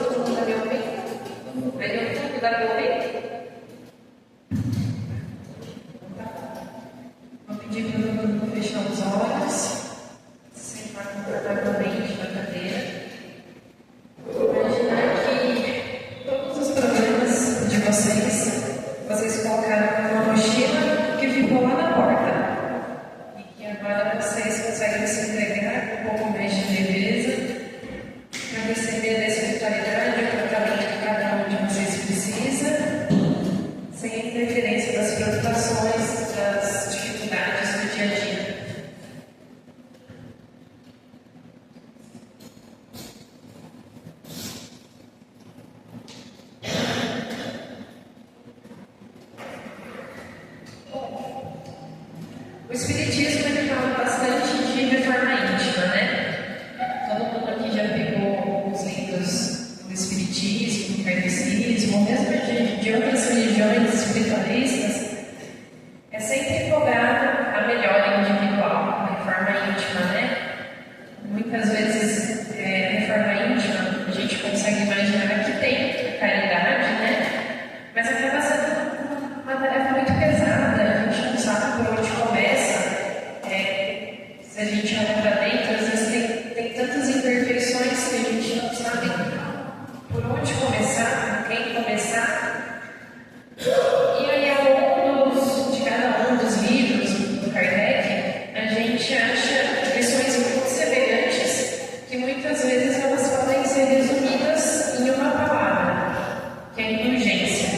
todo mundo está me ouvindo? Aí eu tenho que dar para ouvir? Vou pedir para todo mundo fechar os olhos, se sentar confortavelmente na cadeira. Imaginar que todos os problemas de vocês colocaram numa mochila que ficou lá na porta. E que agora vocês conseguem se entregar com um pouco mais de leveza para receber da espiritualidade o tratamento que cada um de vocês precisa, sem interferência das preocupações, das dificuldades do dia a dia. O Espiritismo ele fala bastante de reforma íntima, né? Todo mundo aqui já pegou os livros do Espiritismo, do Kardecismo, mesmo de outras religiões espiritualistas. É sempre cobrado a melhora individual, a reforma íntima, né? Muitas vezes, reforma íntima, a gente consegue imaginar que tem caridade, né? Mas acaba sendo uma tarefa muito pesada, a gente não sabe por onde começa. Se a gente olha para dentro, às vezes tem tantas imperfeições que a gente não sabe por onde começar, por quem começar. E aí, ao longo de cada um dos livros do Kardec, a gente acha lições muito semelhantes, que muitas vezes elas podem ser resumidas em uma palavra, que é indulgência.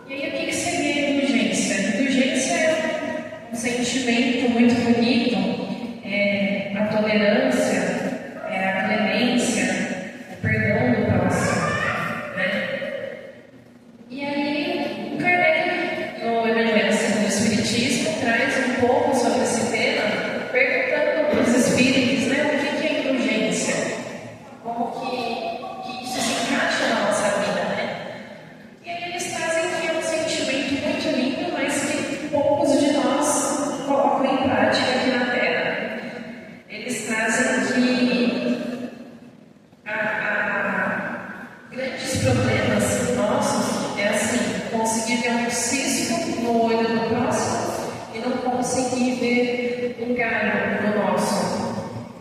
E aí, o que seria indulgência? Indulgência é um sentimento muito bonito, a tolerância, a clemência, o perdão do próximo, né? E aí, o Kardec, no Evangelho segundo o Espiritismo, traz um pouco sobre esse tema, perguntando para os espíritos, né, o que é indulgência? Como que isso se encaixa na nossa vida, né? E aí eles trazem que é um sentimento muito lindo, mas que poucos de nós colocam em prática aqui na Terra. Eles trazem que grandes problemas nossos é assim, conseguir ver um cisco no olho do próximo e não conseguir ver um galho no nosso.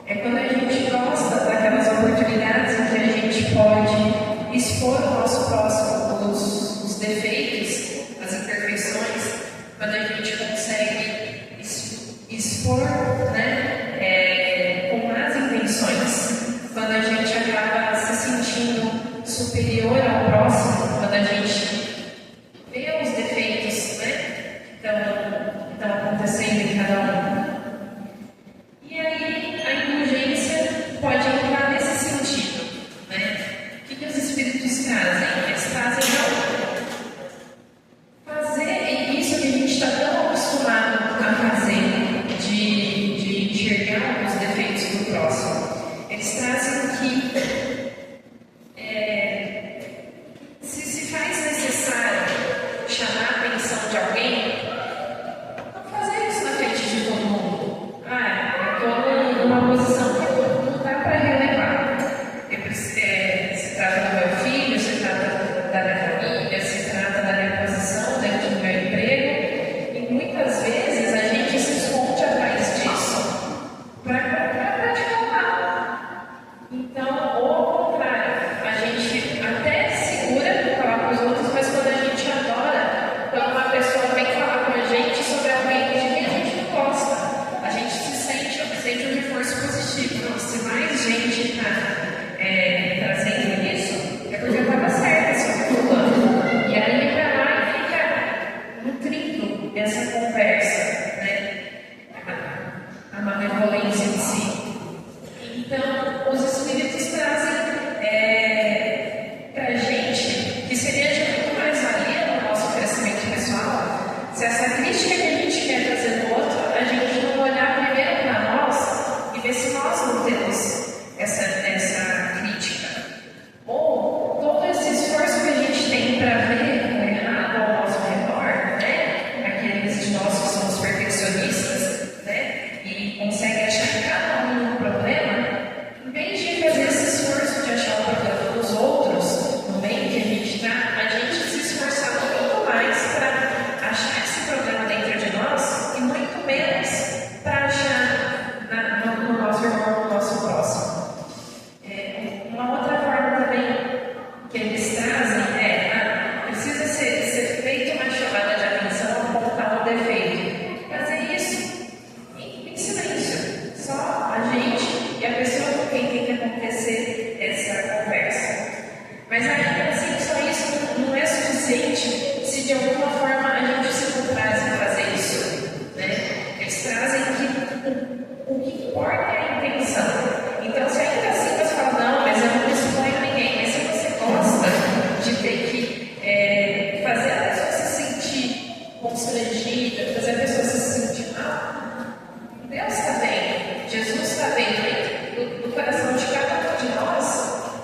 É quando a gente gosta daquelas oportunidades em que a gente pode expor ao nosso próximo os defeitos, as imperfeições, quando a gente consegue expor, né, com más intenções, quando a gente acaba se sentindo superior ao próximo, quando a gente vê os defeitos, né, que estão acontecendo em cada um. E aí a indulgência pode entrar nesse sentido, né? O que os espíritos trazem?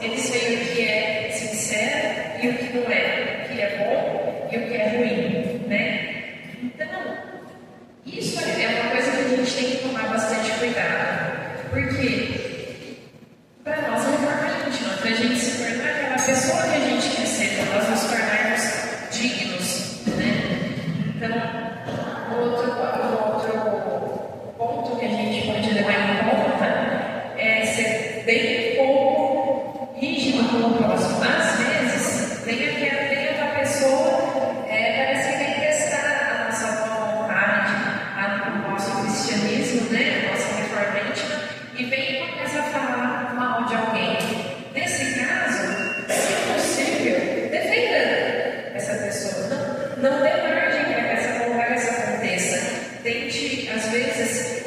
eles veem o que é sincero e o que não é, o que é bom e o que é ruim, né? Então, isso é uma coisa que a gente tem que tomar bastante cuidado, porque para nós é uma forma íntima, para a gente se tornar aquela pessoa que a gente quer ser, para nós nos tornarmos dignos, né? Então, outro ponto que a gente pode levar em conta é ser bem pouco rígido com o próximo. Às vezes, tem aquela pessoa, parece que vem testar a nossa boa vontade, o nosso cristianismo, né? A nossa reforma íntima, e vem e começa a falar mal de alguém. Nesse caso, se possível, defenda essa pessoa. Não dê margem para que essa aconteça. Tente, às vezes,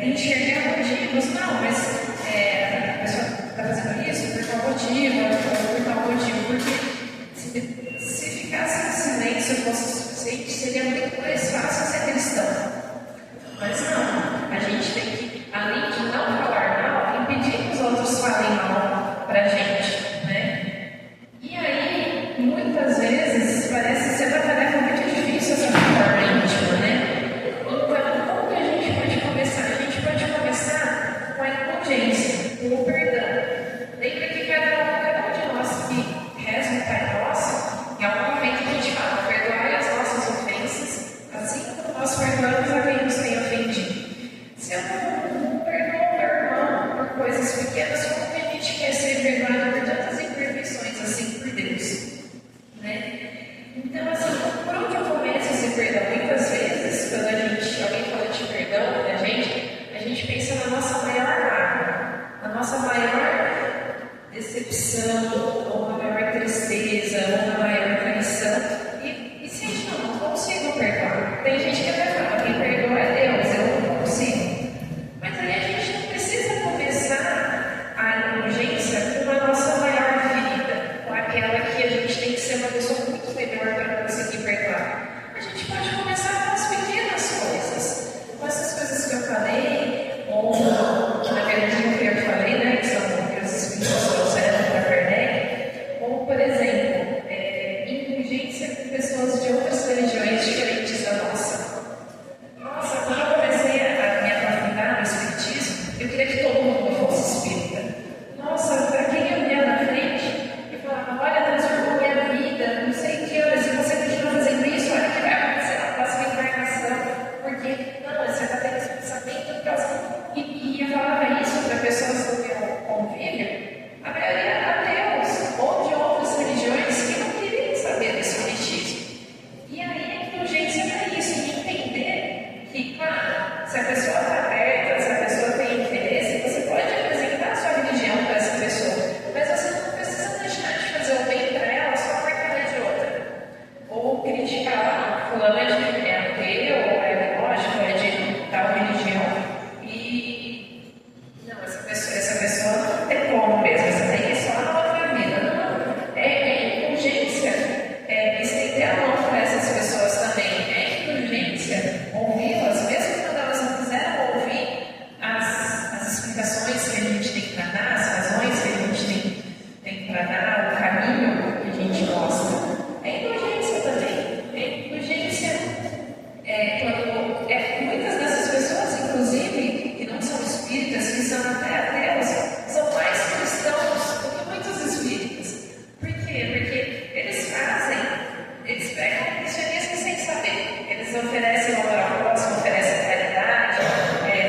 enxergar motivos. Não, mas a pessoa está fazendo isso por tal motivo, ou por tal motivo. Porque se ficasse em silêncio fosse suficiente, seria muito mais fácil ser cristão. Mas não, a gente tem que, além de não falar mal, impedir que os outros falem mal para a gente, né? E aí, muitas vezes, parece ser uma tarefa muito difícil essa reforma íntima, né? Então, como que a gente pode começar? A gente pode começar com a indulgência, com o perdão. Lembra que cada um de nós que reza o Pai Nosso, em algum momento a gente fala, perdoai as nossas ofensas, assim como nós perdoamos a quem nos tem ofendido. Se eu não perdoo meu irmão por coisas pequenas, como que a gente quer ser perdoado por tantas imperfeições assim por Deus? Né? Então, assim, por onde eu começo esse perdão? Muitas vezes, quando alguém fala de perdão pra gente, a gente pensa na nossa maior mágoa, na nossa maior decepção, ou na maior tristeza, ou na maior traição. E se a gente não consigo perdoar? Tem gente que até fala, quem perdoa é Deus, eu não consigo. Mas aí a gente não precisa começar a indulgência com a nossa maior ferida, com aquela que a gente tem que ser uma pessoa muito melhor para conseguir perdoar. A gente pode começar com as pequenas coisas, com essas coisas que eu falei, ou na verdade que eu falei, né, que são os espíritos trouxeram para Kardec, ou, por exemplo, indulgência com pessoas de outras religiões diferentes da nossa. Nossa, quando eu comecei a me aprofundar no Espiritismo, eu queria que todo mundo fosse espírita. Nossa, para quem eu via na frente e falava, olha, transformou minha vida, não sei o que, olha, se você continua fazendo isso, olha o que vai acontecer na próxima encarnação, porque, não, você está tendo esse pensamento por causa. E eu falava isso para pessoas do meu convívio, a maioria ateus, ou de outras religiões que não queriam saber do Espiritismo. E aí a indulgência é isso, de entender que, claro, se a pessoa está aberta, se a pessoa tem interesse, você pode apresentar a sua religião para essa pessoa, mas você não precisa deixar de fazer o bem para ela só porque ela é de outra. Ou criticar, fulano é ateu, ou é agnóstico, ou é de tal religião. E não, essa pessoa não tem como mesmo, essa daí é só na outra vida. Não, é indulgência, estender a mão para essas pessoas também. É indulgência ouvi-las, mesmo quando elas não quiseram ouvir as explicações que a gente tem para dar, as razões que a gente tem para dar, o caminho que a gente mostra. É indulgência também. É indulgência quando muitas dessas pessoas, inclusive, que não são espíritas, que são até ateus, são mais cristãos do que muitos espíritas. Por quê? Porque eles pegam o cristianismo sem saber. Eles oferecem amor ao próximo, oferecem caridade,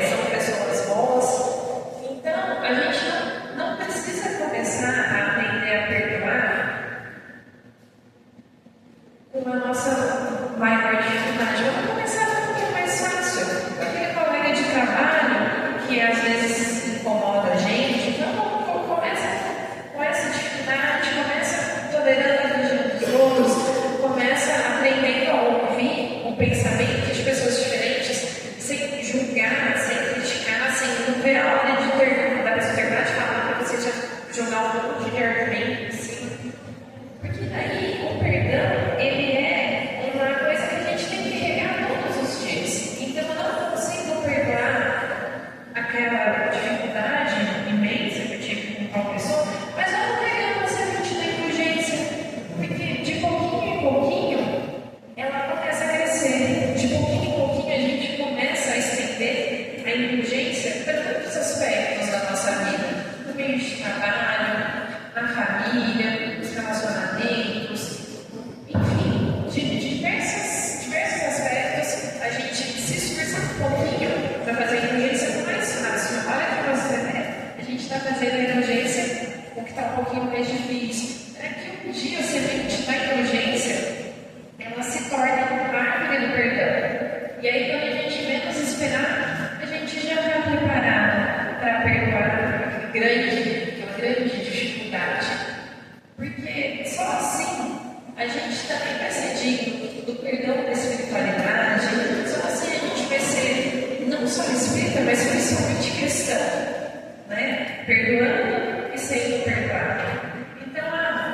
são pessoas boas. Então, a gente não precisa começar a aprender a perdoar com a nossa maior dificuldade. Vamos começar com o que é mais fácil. Aquele colega de trabalho que às vezes incomoda a gente, então começa com essa dificuldade, começa tolerando a religião dos outros, começa aprendendo a ouvir o pensamento de pessoas diferentes, sem julgar, sem criticar, sem não ver a hora de terminar de falar para você já jogar um monte de argumento em cima. Porque daí o perdão, ele é uma coisa que a gente tem que regar todos os dias. Então eu não consigo perdoar aquela dificuldade imensa que eu tive com tal pessoa, mas eu não eu fiz, para que um dia, se a gente está em urgência, ela se torne árvore do perdão. E aí, quando a gente menos esperar, a gente já está preparado para perdoar aquela grande dificuldade. Porque só assim a gente também vai ser digno do perdão da espiritualidade, só assim a gente vai ser não só espírita, mas principalmente cristão, né? Perdoando e sendo perdoado. Então,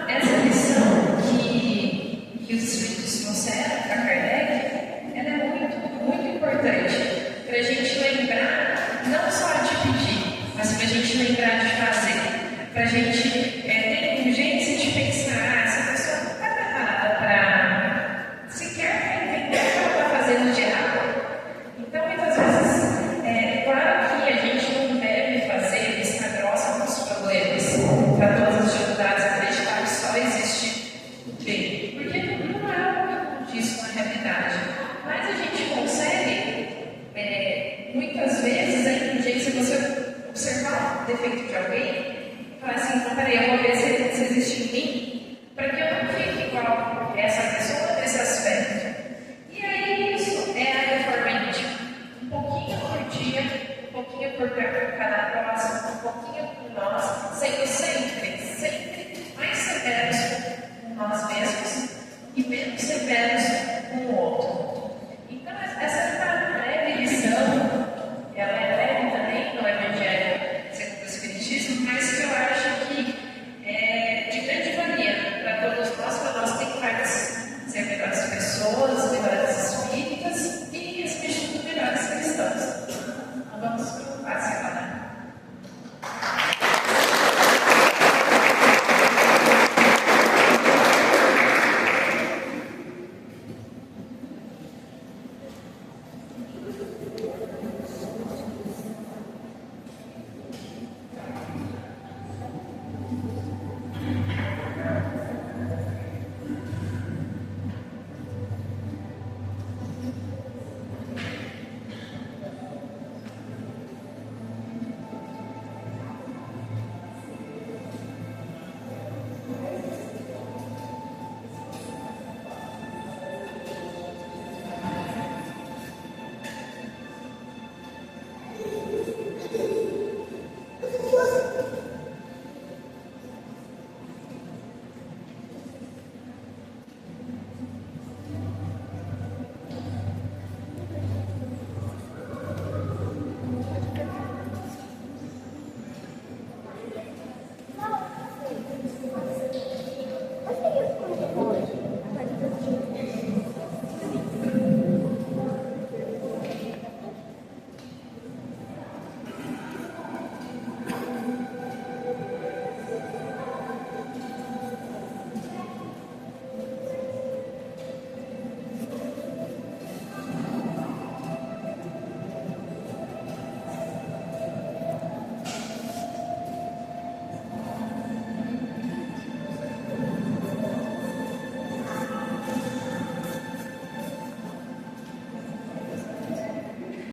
essa lição que os Espíritos trouxeram para Kardec, ela é muito importante para a gente lembrar, não só de pedir, mas para a gente lembrar de fazer, para a gente ter urgência de pensar, essa pessoa não está preparada para sequer entender o que ela está fazendo de errado. Então, muitas vezes, claro que a gente não deve fazer vista grossa com os problemas, para todas as dificuldades, acreditar que só existe o bem, porque não é algo que condiz com a realidade. Mas a gente consegue, muitas vezes, a inteligência, você observar o defeito de alguém, falar assim, então, peraí, eu vou ver se existe em mim, para que eu não fique igual essa pessoa nesse aspecto. E aí, isso é a reforma íntima. Um pouquinho por dia, um pouquinho por cada próximo, um pouquinho por nós, sendo sempre mais severos com nós mesmos e menos severos com o outro. Então, essa é uma breve lição, ela é breve também no Evangelho segundo o Espiritismo, mas que eu acho que é de grande valia para todos nós, para nós tentarmos ser melhores pessoas, melhores espíritas e, especialmente, melhores cristãos. Então, vamos para a semana.